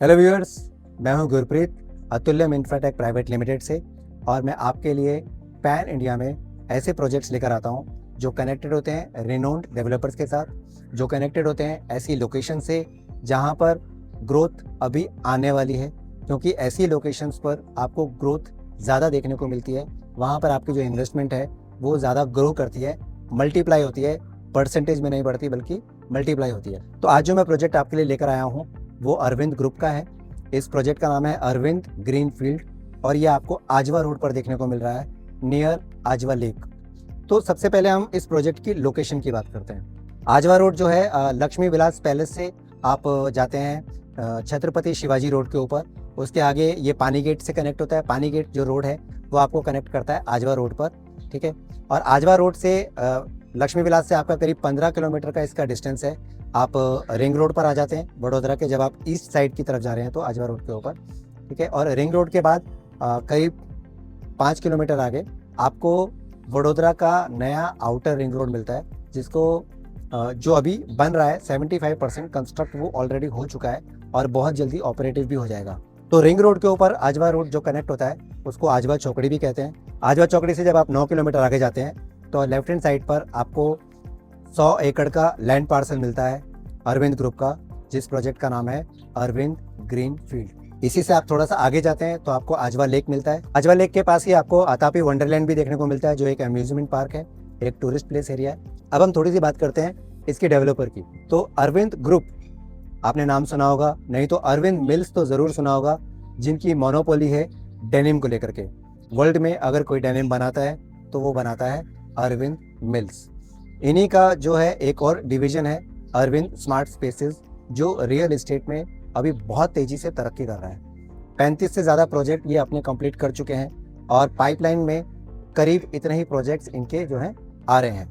Hello viewers, मैं हूं Gurpreet Atulyam Infratech private limited से। और मैं आपके लिए पैन इंडिया में ऐसे प्रोजेक्ट्स लेकर आता हूं जो कनेक्टेड होते हैं रिनोन्ड डेवलपर्स के साथ, जो कनेक्टेड होते हैं ऐसी लोकेशन से जहां पर ग्रोथ अभी आने वाली है। क्योंकि ऐसी लोकेशंस पर आपको ग्रोथ ज़्यादा देखने को मिलती है, वहां पर आपकी जो इन्वेस्टमेंट है वो ज़्यादा ग्रो करती है, मल्टीप्लाई होती है, परसेंटेज में नहीं बढ़ती बल्कि मल्टीप्लाई होती है। तो आज जो मैं प्रोजेक्ट आपके लिए लेकर आया हूँ वो अरविंद ग्रुप का है। इस प्रोजेक्ट का नाम है अरविंद ग्रीन फील्ड और ये आपको आजवा रोड पर देखने को मिल रहा है, नियर आजवा लेक। तो सबसे पहले हम इस प्रोजेक्ट की लोकेशन की बात करते हैं। आजवा रोड जो है लक्ष्मी विलास पैलेस से आप जाते हैं छत्रपति शिवाजी रोड के ऊपर, उसके आगे ये पानी गेट से कनेक्ट होता है। पानी गेट जो रोड है वो आपको कनेक्ट करता है आजवा रोड पर, ठीक है। और आजवा रोड से लक्ष्मी विलास से आपका करीब 15 किलोमीटर का इसका डिस्टेंस है। आप रिंग रोड पर आ जाते हैं वडोदरा के, जब आप ईस्ट साइड की तरफ जा रहे हैं तो आजवा रोड के ऊपर, ठीक है। और रिंग रोड के बाद करीब 5 किलोमीटर आगे आपको वडोदरा का नया आउटर रिंग रोड मिलता है, जिसको जो अभी बन रहा है 75% कंस्ट्रक्ट वो ऑलरेडी हो चुका है और बहुत जल्दी ऑपरेटिव भी हो जाएगा। तो रिंग रोड के ऊपर आजवा रोड जो कनेक्ट होता है उसको आजवा चौकड़ी भी कहते हैं। आजवा चौकड़ी से जब आप 9 किलोमीटर आगे जाते हैं तो लेफ्ट हैंड साइड पर आपको 100 एकड़ का लैंड पार्सल मिलता है अरविंद ग्रुप का, जिस प्रोजेक्ट का नाम है अरविंद ग्रीन फील्ड। इसी से आप थोड़ा सा आगे जाते हैं तो आपको आजवा लेक मिलता है। आजवा लेक के पास ही आपको अतापी वंडरलैंड भी देखने को मिलता है, जो एक अम्यूजमेंट पार्क है, एक टूरिस्ट प्लेस एरिया है। अब हम थोड़ी सी बात करते हैं इसके डेवलपर की। तो अरविंद ग्रुप आपने नाम सुना होगा, नहीं तो अरविंद मिल्स तो जरूर सुना होगा, जिनकी मोनोपोली है डेनिम को लेकर के। वर्ल्ड में अगर कोई डेनिम बनाता है तो वो बनाता है अरविंद मिल्स। इन्हीं का जो है एक और डिवीजन है अरविंद स्मार्ट स्पेसेस, जो रियल एस्टेट में अभी बहुत तेजी से तरक्की कर रहा है। 35 से ज़्यादा प्रोजेक्ट ये अपने कंप्लीट कर चुके हैं और पाइपलाइन में करीब इतने ही प्रोजेक्ट्स इनके जो हैं आ रहे हैं।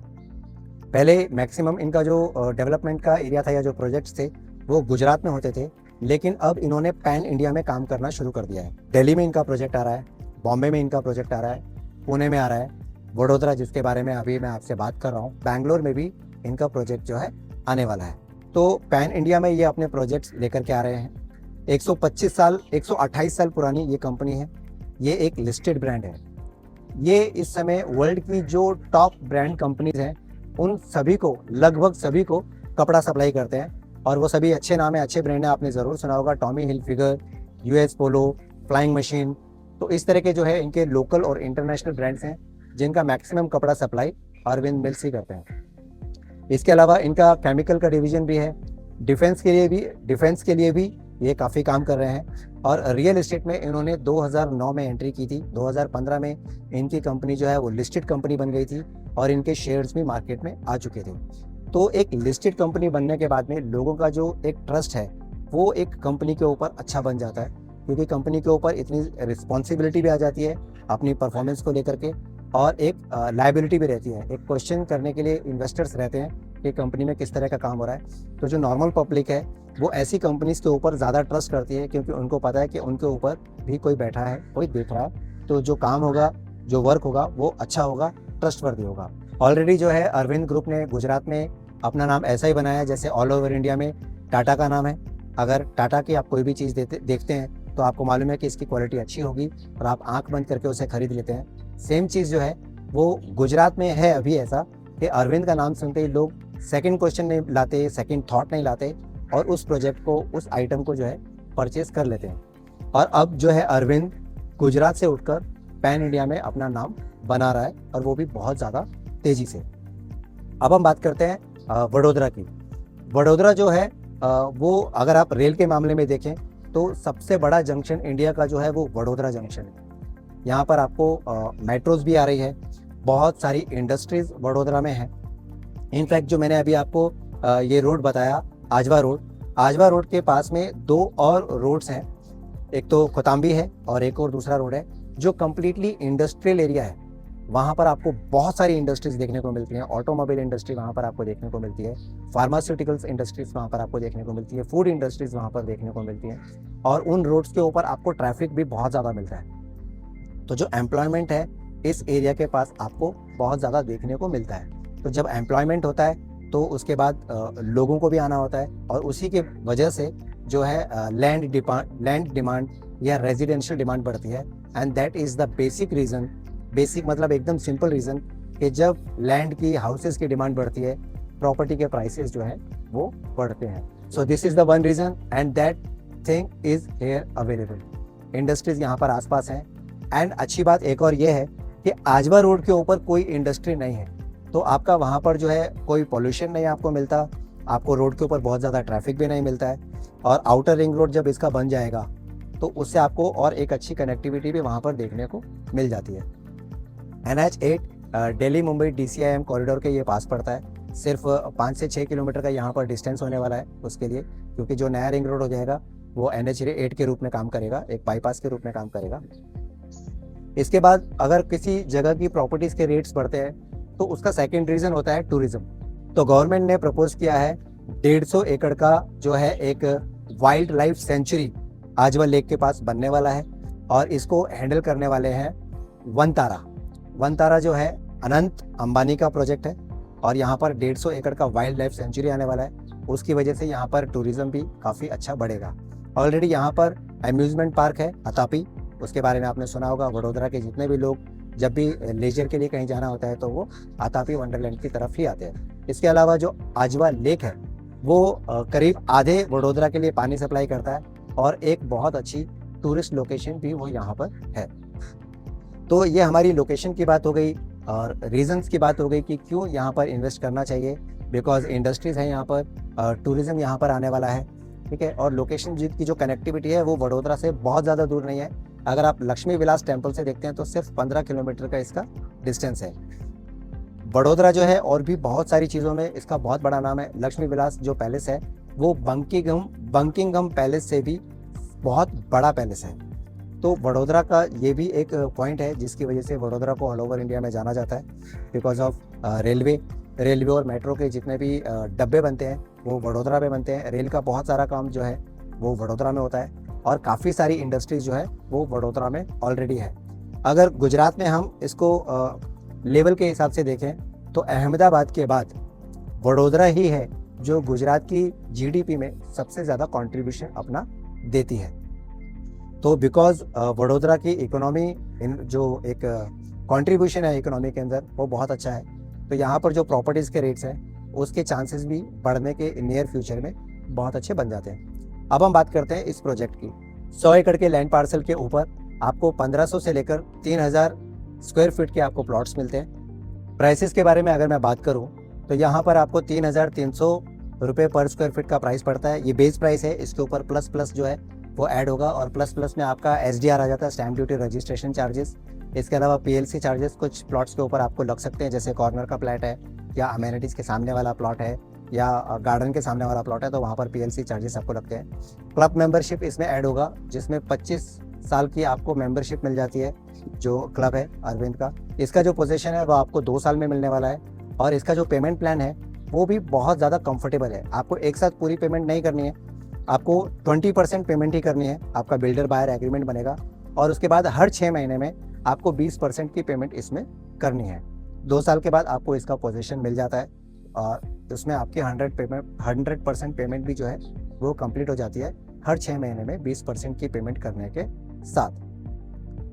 पहले मैक्सिमम इनका जो डेवलपमेंट का एरिया था या जो प्रोजेक्ट्स थे वो गुजरात में होते थे, लेकिन अब इन्होंने पैन इंडिया में काम करना शुरू कर दिया है। दिल्ली में इनका प्रोजेक्ट आ रहा है, बॉम्बे में इनका प्रोजेक्ट आ रहा है, पुणे में आ रहा है, वडोदरा जिसके बारे में अभी मैं आपसे बात कर रहा हूँ, बैंगलोर में भी इनका प्रोजेक्ट जो है आने वाला है। तो पैन इंडिया में ये अपने प्रोजेक्ट्स लेकर के आ रहे हैं। 128 साल पुरानी ये कंपनी है। ये एक लिस्टेड ब्रांड है। ये इस समय वर्ल्ड की जो टॉप ब्रांड कंपनीज हैं उन सभी को, लगभग सभी को कपड़ा सप्लाई करते हैं और वो सभी अच्छे नाम है, अच्छे ब्रांड है। आपने ज़रूर सुना होगा Tommy Hilfiger, US Polo, flying machine. तो इस तरह के जो है इनके लोकल और इंटरनेशनल ब्रांड्स हैं जिनका मैक्सिमम कपड़ा सप्लाई अरविंद मिल्स ही करते हैं। इसके अलावा इनका केमिकल का डिवीजन भी है। डिफेंस के लिए भी ये काफ़ी काम कर रहे हैं। और रियल एस्टेट में इन्होंने 2009 में एंट्री की थी। 2015 में इनकी कंपनी जो है वो लिस्टेड कंपनी बन गई थी और इनके शेयर्स भी मार्केट में आ चुके थे। तो एक लिस्टेड कंपनी बनने के बाद में लोगों का जो एक ट्रस्ट है वो एक कंपनी के ऊपर अच्छा बन जाता है, क्योंकि कंपनी के ऊपर इतनी रिस्पॉन्सिबिलिटी भी आ जाती है अपनी परफॉर्मेंस को लेकर के, और एक लायबिलिटी भी रहती है। एक क्वेश्चन करने के लिए इन्वेस्टर्स रहते हैं कि कंपनी में किस तरह का काम हो रहा है। तो जो नॉर्मल पब्लिक है वो ऐसी कंपनीज के ऊपर ज़्यादा ट्रस्ट करती है, क्योंकि उनको पता है कि उनके ऊपर भी कोई बैठा है, कोई देख रहा है। तो जो काम होगा, जो वर्क होगा वो अच्छा होगा, ट्रस्टवर्दी होगा। ऑलरेडी जो है अरविंद ग्रुप ने गुजरात में अपना नाम ऐसा ही बनाया जैसे ऑल ओवर इंडिया में टाटा का नाम है। अगर टाटा की आप कोई भी चीज़ देखते हैं तो आपको मालूम है कि इसकी क्वालिटी अच्छी होगी और आप आंख बंद करके उसे खरीद लेते हैं। सेम चीज़ जो है वो गुजरात में है अभी ऐसा कि अरविंद का नाम सुनते ही लोग सेकंड क्वेश्चन नहीं लाते, सेकंड थॉट नहीं लाते और उस प्रोजेक्ट को, उस आइटम को जो है परचेज कर लेते हैं। और अब जो है अरविंद गुजरात से उठकर पैन इंडिया में अपना नाम बना रहा है और वो भी बहुत ज़्यादा तेज़ी से। अब हम बात करते हैं वडोदरा की। वडोदरा जो है वो अगर आप रेल के मामले में देखें तो सबसे बड़ा जंक्शन इंडिया का जो है वो वडोदरा जंक्शन है। यहाँ पर आपको मेट्रोज भी आ रही है, बहुत सारी इंडस्ट्रीज वडोदरा में है। इनफैक्ट जो मैंने अभी आपको ये रोड बताया आजवा रोड के पास में 2 और रोड्स हैं। एक तो कोताम्बी है और एक और दूसरा रोड है जो कम्प्लीटली इंडस्ट्रियल एरिया है। वहाँ पर आपको बहुत सारी इंडस्ट्रीज देखने को मिलती हैं। ऑटोमोबाइल इंडस्ट्री वहाँ पर आपको देखने को मिलती है, फार्मास्यूटिकल्स इंडस्ट्रीज वहाँ पर आपको देखने को मिलती है, फूड इंडस्ट्रीज वहाँ पर देखने को मिलती हैं। और उन रोड्स के ऊपर आपको ट्रैफिक भी बहुत ज़्यादा मिलता है। तो जो एम्प्लॉयमेंट है इस एरिया के पास आपको बहुत ज़्यादा देखने को मिलता है। तो जब एम्प्लॉयमेंट होता है तो उसके बाद लोगों को भी आना होता है और उसी के वजह से जो है लैंड डिमांड या रेजिडेंशियल डिमांड बढ़ती है, and that is the basic reason, basic मतलब एकदम सिंपल रीज़न कि जब लैंड की हाउसेस की डिमांड बढ़ती है, प्रॉपर्टी के प्राइसेस जो है वो बढ़ते हैं. So this is the one reason and that thing is here available. Industries यहाँ पर आसपास हैं. एंड अच्छी बात एक और ये है कि आजवा रोड के ऊपर कोई इंडस्ट्री नहीं है, तो आपका वहाँ पर जो है कोई पॉल्यूशन नहीं आपको मिलता, आपको रोड के ऊपर बहुत ज़्यादा ट्रैफिक भी नहीं मिलता है. और आउटर रिंग रोड जब इसका बन जाएगा तो उससे आपको और एक अच्छी कनेक्टिविटी भी वहाँ पर देखने को मिल जाती है. NH8 Delhi Mumbai DCIM corridor के ये पास पड़ता है. सिर्फ 5 से 6 किलोमीटर का यहाँ पर डिस्टेंस होने वाला है उसके लिए, क्योंकि जो नया रिंग रोड हो जाएगा वो NH8 के रूप में काम करेगा, एक बाईपास के रूप में काम करेगा. इसके बाद अगर किसी जगह की प्रॉपर्टीज़ के रेट्स बढ़ते हैं तो उसका सेकेंड रीज़न होता है टूरिज्म. तो गवर्नमेंट ने प्रपोज किया है 150 एकड़ का जो है एक वाइल्ड लाइफ सेंचुरी आजवा लेक के पास बनने वाला है, और इसको हैंडल करने वाले हैं वनतारा. वनतारा जो है अनंत अंबानी का प्रोजेक्ट है, और यहाँ पर 150 एकड़ का वाइल्ड लाइफ सेंचुरी आने वाला है. उसकी वजह से यहाँ पर टूरिज्म भी काफ़ी अच्छा बढ़ेगा. ऑलरेडी यहाँ पर अम्यूज़मेंट पार्क है अतापी, उसके बारे में आपने सुना होगा. वडोदरा के जितने भी लोग जब भी लेजर के लिए कहीं जाना होता है तो वो अतापी वंडरलैंड की तरफ ही आते हैं. इसके अलावा जो आजवा लेक है वो करीब आधे वडोदरा के लिए पानी सप्लाई करता है, और एक बहुत अच्छी टूरिस्ट लोकेशन भी वो यहाँ पर है. तो ये हमारी लोकेशन की बात हो गई और रीजंस की बात हो गई कि क्यों यहाँ पर इन्वेस्ट करना चाहिए. बिकॉज इंडस्ट्रीज़ है यहाँ पर, टूरिज़्म यहाँ पर आने वाला है, ठीक है. और लोकेशन की जो कनेक्टिविटी है वो वडोदरा से बहुत ज़्यादा दूर नहीं है. अगर आप लक्ष्मी विलास टेम्पल से देखते हैं तो सिर्फ 15 किलोमीटर का इसका डिस्टेंस है. वडोदरा जो है और भी बहुत सारी चीज़ों में इसका बहुत बड़ा नाम है. लक्ष्मी विलास जो पैलेस है वो बंकिंगम पैलेस से भी बहुत बड़ा पैलेस है. तो वडोदरा का ये भी एक पॉइंट है जिसकी वजह से वडोदरा को ऑल ओवर इंडिया में जाना जाता है. बिकॉज ऑफ रेलवे और मेट्रो के जितने भी डब्बे बनते हैं वो वडोदरा में बनते हैं. रेल का बहुत सारा काम जो है वो वडोदरा में होता है, और काफ़ी सारी इंडस्ट्रीज जो है वो वडोदरा में ऑलरेडी है. अगर गुजरात में हम इसको लेवल के हिसाब से देखें तो अहमदाबाद के बाद वडोदरा ही है जो गुजरात की GDP में सबसे ज़्यादा कंट्रीब्यूशन अपना देती है. तो बिकॉज वडोदरा की इकोनॉमी जो एक कंट्रीब्यूशन है इकोनॉमी के अंदर वो बहुत अच्छा है, तो यहाँ पर जो प्रॉपर्टीज़ के रेट्स हैं उसके चांसेस भी बढ़ने के नियर फ्यूचर में बहुत अच्छे बन जाते हैं. अब हम बात करते हैं इस प्रोजेक्ट की. 100 एकड़ के लैंड पार्सल के ऊपर आपको 1500 से लेकर 3000 स्क्वायर फीट के आपको प्लॉट्स मिलते हैं. प्राइसेस के बारे में अगर मैं बात करूं तो यहाँ पर आपको 3300 रुपये पर स्क्वायर फीट का प्राइस पड़ता है. ये बेस प्राइस है, इसके ऊपर प्लस जो है वो ऐड होगा, और प्लस में आपका SDR आ जाता है, स्टैम्प ड्यूटी रजिस्ट्रेशन चार्जेस. इसके अलावा PLC चार्जेस कुछ प्लॉट्स के ऊपर आपको लग सकते हैं, जैसे कॉर्नर का प्लॉट है या अमेनिटीज़ के सामने वाला प्लॉट है या गार्डन के सामने वाला प्लॉट है, तो वहाँ पर PLC चार्जेस आपको लगते हैं. क्लब मेंबरशिप इसमें ऐड होगा, जिसमें 25 साल की आपको मेंबरशिप मिल जाती है. जो क्लब है अरविंद का, इसका जो पोजीशन है वो आपको 2 साल में मिलने वाला है, और इसका जो पेमेंट प्लान है वो भी बहुत ज़्यादा कंफर्टेबल है. आपको एक साथ पूरी पेमेंट नहीं करनी है, आपको 20% पेमेंट ही करनी है. आपका बिल्डर बायर एग्रीमेंट बनेगा, और उसके बाद हर 6 महीने में आपको 20% की पेमेंट इसमें करनी है. 2 साल के बाद आपको इसका पोजीशन मिल जाता है, और उसमें आपकी 100% पेमेंट भी जो है वो कंप्लीट हो जाती है हर 6 महीने में 20% की पेमेंट करने के साथ.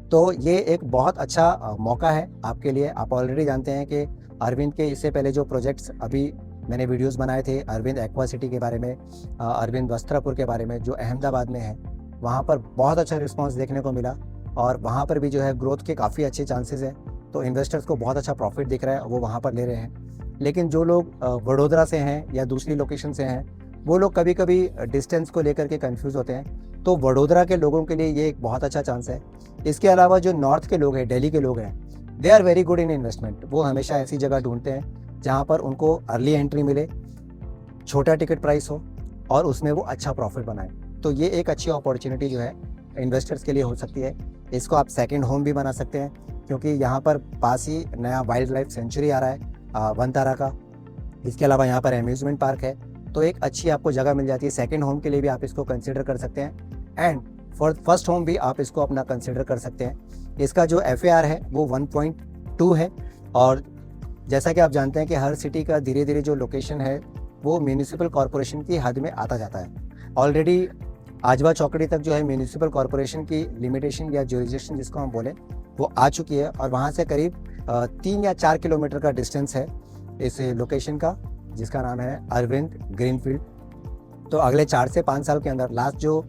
तो ये एक बहुत अच्छा मौका है आपके लिए. आप ऑलरेडी जानते हैं कि अरविंद के इससे पहले जो प्रोजेक्ट्स अभी मैंने वीडियोस बनाए थे, अरविंद एक्वा सिटी के बारे में, अरविंद वस्त्रापुर के बारे में जो अहमदाबाद में है, वहाँ पर बहुत अच्छा रिस्पांस देखने को मिला, और वहाँ पर भी जो है ग्रोथ के काफ़ी अच्छे चांसेस हैं. तो इन्वेस्टर्स को बहुत अच्छा प्रॉफिट दिख रहा है, वो वहाँ पर ले रहे हैं. लेकिन जो लोग वडोदरा से हैं या दूसरी लोकेशन से हैं, वो लोग कभी कभी डिस्टेंस को लेकर के कंफ्यूज होते हैं. तो वडोदरा के लोगों के लिए ये एक बहुत अच्छा चांस है. इसके अलावा जो नॉर्थ के लोग हैं, दिल्ली के लोग हैं, they are very good in investment. वो हमेशा ऐसी जगह ढूंढते हैं जहाँ पर उनको अर्ली एंट्री मिले, छोटा टिकट प्राइस हो, और उसमें वो अच्छा प्रॉफिट बनाए. तो ये एक अच्छी अपॉर्चुनिटी जो है इन्वेस्टर्स के लिए हो सकती है. इसको आप सेकंड होम भी बना सकते हैं, क्योंकि यहाँ पर पास ही नया वाइल्ड लाइफ सेंचुरी आ रहा है वनतारा का. इसके अलावा यहाँ पर अम्यूज़मेंट पार्क है, तो एक अच्छी आपको जगह मिल जाती है. सेकंड होम के लिए भी आप इसको कंसिडर कर सकते हैं, एंड फॉर फर्स्ट होम भी आप इसको अपना कंसिडर कर सकते हैं. इसका जो FAR है वो 1.2 है, और जैसा कि आप जानते हैं कि हर सिटी का धीरे धीरे जो लोकेशन है वो म्यूनिसिपल कॉरपोरेशन की हद में आता जाता है. ऑलरेडी आजवा चौकड़ी तक जो है म्यूनिसिपल कॉरपोरेशन की लिमिटेशन या जुरिडिक्शन जिसको हम बोले वो आ चुकी है, और वहाँ से करीब 3 या 4 किलोमीटर का डिस्टेंस है इस लोकेशन का, जिसका नाम है अरविंद ग्रीनफील्ड। तो अगले 4 से 5 साल के अंदर लास्ट जो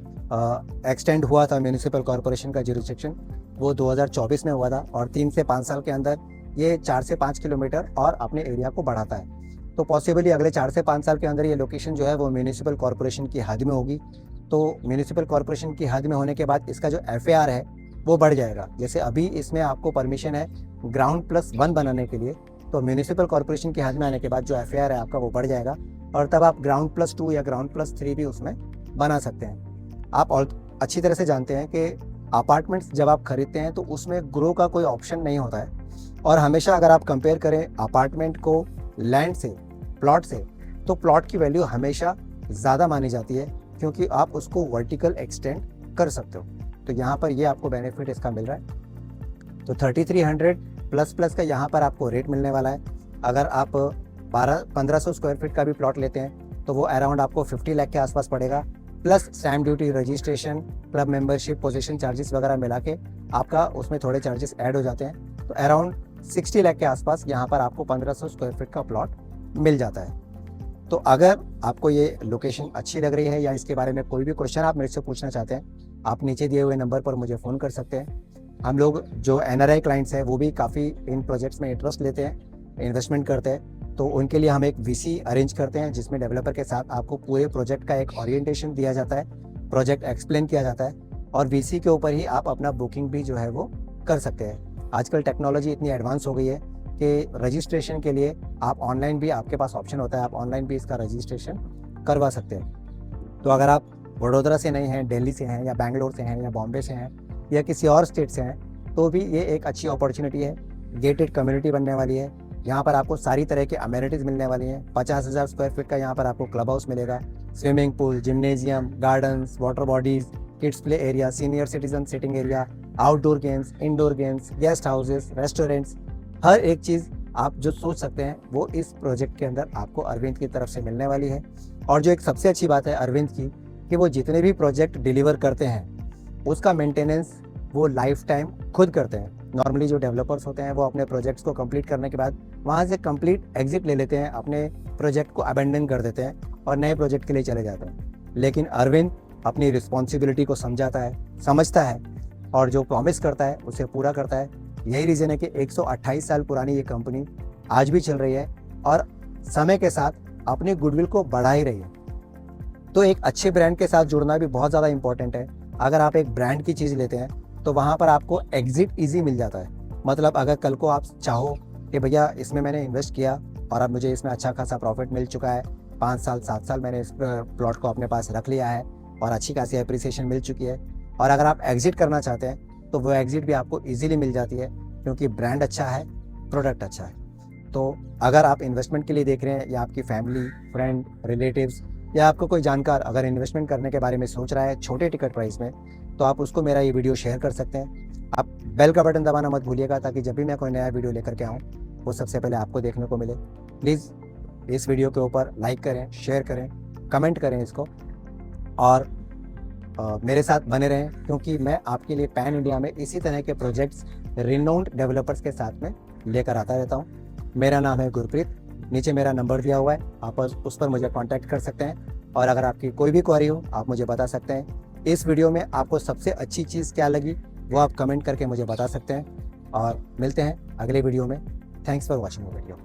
एक्सटेंड हुआ था म्यूनिसिपल कॉरपोरेशन का जुरिडिक्शन वो 2024 में हुआ था, और 3 से 5 साल के अंदर ये 4 से 5 किलोमीटर और अपने एरिया को बढ़ाता है। तो पॉसिबली अगले 4 से 5 साल के अंदर ये लोकेशन जो है वो म्यूनिसिपल कॉरपोरेशन की हद में होगी। तो म्यूनिसिपल कॉरपोरेशन की हद में होने के बाद इसका जो FAR है वो बढ़ जाएगा। जैसे अभी इसमें आपको परमिशन है ग्राउंड+1 बनाने के लिए, तो म्यूनिसिपल कॉरपोरेशन की हद में आने के बाद जो FAR है आपका वो बढ़ जाएगा, और तब आप ग्राउंड+2 या ग्राउंड+3 भी उसमें बना सकते हैं। आप और अच्छी तरह से जानते हैं कि अपार्टमेंट्स जब आप खरीदते हैं तो उसमें ग्रो का कोई ऑप्शन नहीं होता है, और हमेशा अगर आप कंपेयर करें अपार्टमेंट को लैंड से, प्लॉट से, तो प्लॉट की वैल्यू हमेशा ज़्यादा मानी जाती है, क्योंकि आप उसको वर्टिकल एक्सटेंड कर सकते हो। तो यहाँ पर ये आपको बेनिफिट इसका मिल रहा है। तो 3300 प्लस का यहाँ पर आपको रेट मिलने वाला है। अगर आप 1500 स्क्वायर फीट का भी प्लॉट लेते हैं तो वो अराउंड आपको 50 लाख के आसपास पड़ेगा, plus stamp duty, registration, club membership, position charges वगैरह मिला के आपका उसमें थोड़े चार्जेस ऐड हो जाते हैं। तो अराउंड 60 लाख के आसपास यहाँ पर आपको 1500 स्क्वायर फीट का प्लॉट मिल जाता है। तो अगर आपको ये लोकेशन अच्छी लग रही है या इसके बारे में कोई भी क्वेश्चन आप मेरे से पूछना चाहते हैं, आप नीचे दिए हुए नंबर पर मुझे फ़ोन कर सकते हैं। हम लोग जो NRI क्लाइंट्स हैं वो भी काफ़ी इन प्रोजेक्ट्स में इंटरेस्ट लेते हैं, इन्वेस्टमेंट करते हैं, तो उनके लिए हम एक VC अरेंज करते हैं, जिसमें डेवलपर के साथ आपको पूरे प्रोजेक्ट का एक ओरिएंटेशन दिया जाता है, प्रोजेक्ट एक्सप्लेन किया जाता है, और VC के ऊपर ही आप अपना बुकिंग भी जो है वो कर सकते हैं। आजकल टेक्नोलॉजी इतनी एडवांस हो गई है कि रजिस्ट्रेशन के लिए आप ऑनलाइन भी, आपके पास ऑप्शन होता है, आप ऑनलाइन भी इसका रजिस्ट्रेशन करवा सकते हैं। तो अगर आप वडोदरा से नहीं हैं, दिल्ली से हैं, या बैंगलोर से हैं, या बॉम्बे से हैं, या किसी और स्टेट से हैं, तो भी ये एक अच्छी अपॉर्चुनिटी है। गेटेड कम्युनिटी बनने वाली है, यहाँ पर आपको सारी तरह के अमेनिटीज़ मिलने वाली हैं। 50,000 स्क्वायर फीट का यहाँ पर आपको क्लब हाउस मिलेगा, swimming pool, gymnasium, gardens, water bodies, kids play area, senior citizen sitting area, outdoor games, indoor games, guest houses, restaurants, हर एक चीज़ आप जो सोच सकते हैं वो इस प्रोजेक्ट के अंदर आपको अरविंद की तरफ से मिलने वाली है। और जो एक सबसे अच्छी बात है अरविंद की, कि वो जितने भी प्रोजेक्ट डिलीवर करते हैं उसका मेंटेनेंस वो लाइफ टाइम खुद करते हैं। नॉर्मली जो डेवलपर्स होते हैं वो अपने प्रोजेक्ट्स को कंप्लीट करने के बाद वहाँ से कंप्लीट एग्जिट ले लेते हैं, अपने प्रोजेक्ट को अबेंडन कर देते हैं और नए प्रोजेक्ट के लिए चले जाते हैं। लेकिन अरविंद अपनी रिस्पॉन्सिबिलिटी को समझता है, और जो प्रॉमिस करता है उसे पूरा करता है। यही रीज़न है कि 128 साल पुरानी ये कंपनी आज भी चल रही है और समय के साथ अपनी गुडविल को बढ़ा ही रही है। तो एक अच्छे ब्रांड के साथ जुड़ना भी बहुत ज़्यादा इंपॉर्टेंट है। अगर आप एक ब्रांड की चीज़ लेते हैं तो वहाँ पर आपको एग्जिट ईजी मिल जाता है। मतलब अगर कल को आप चाहो कि भैया इसमें मैंने इन्वेस्ट किया और अब मुझे इसमें अच्छा खासा प्रॉफिट मिल चुका है, 5 साल 7 साल मैंने इस प्लॉट को अपने पास रख लिया है और अच्छी खासी एप्रिसिएशन मिल चुकी है, और अगर आप एग्जिट करना चाहते हैं तो वो एग्जिट भी आपको ईजिली मिल जाती है, क्योंकि ब्रांड अच्छा है, प्रोडक्ट अच्छा है। तो अगर आप इन्वेस्टमेंट के लिए देख रहे हैं, या आपकी फैमिली, फ्रेंड, रिलेटिव्स, या आपको कोई जानकार अगर इन्वेस्टमेंट करने के बारे में सोच रहा है छोटे टिकट प्राइस में, तो आप उसको मेरा ये वीडियो शेयर कर सकते हैं। आप बेल का बटन दबाना मत भूलिएगा, ताकि जब भी मैं कोई नया वीडियो लेकर के आऊँ वो सबसे पहले आपको देखने को मिले। प्लीज़ इस वीडियो के ऊपर लाइक करें, शेयर करें, कमेंट करें इसको, और मेरे साथ बने रहें, क्योंकि मैं आपके लिए पैन इंडिया में इसी तरह के प्रोजेक्ट्स रिनाउंड डेवलपर्स के साथ में लेकर आता रहता हूँ। मेरा नाम है गुरप्रीत, नीचे मेरा नंबर दिया हुआ है, आप उस पर मुझे कांटेक्ट कर सकते हैं, और अगर आपकी कोई भी क्वेरी हो आप मुझे बता सकते हैं। इस वीडियो में आपको सबसे अच्छी चीज़ क्या लगी वो आप कमेंट करके मुझे बता सकते हैं, और मिलते हैं अगले वीडियो में। Thanks for watching the video.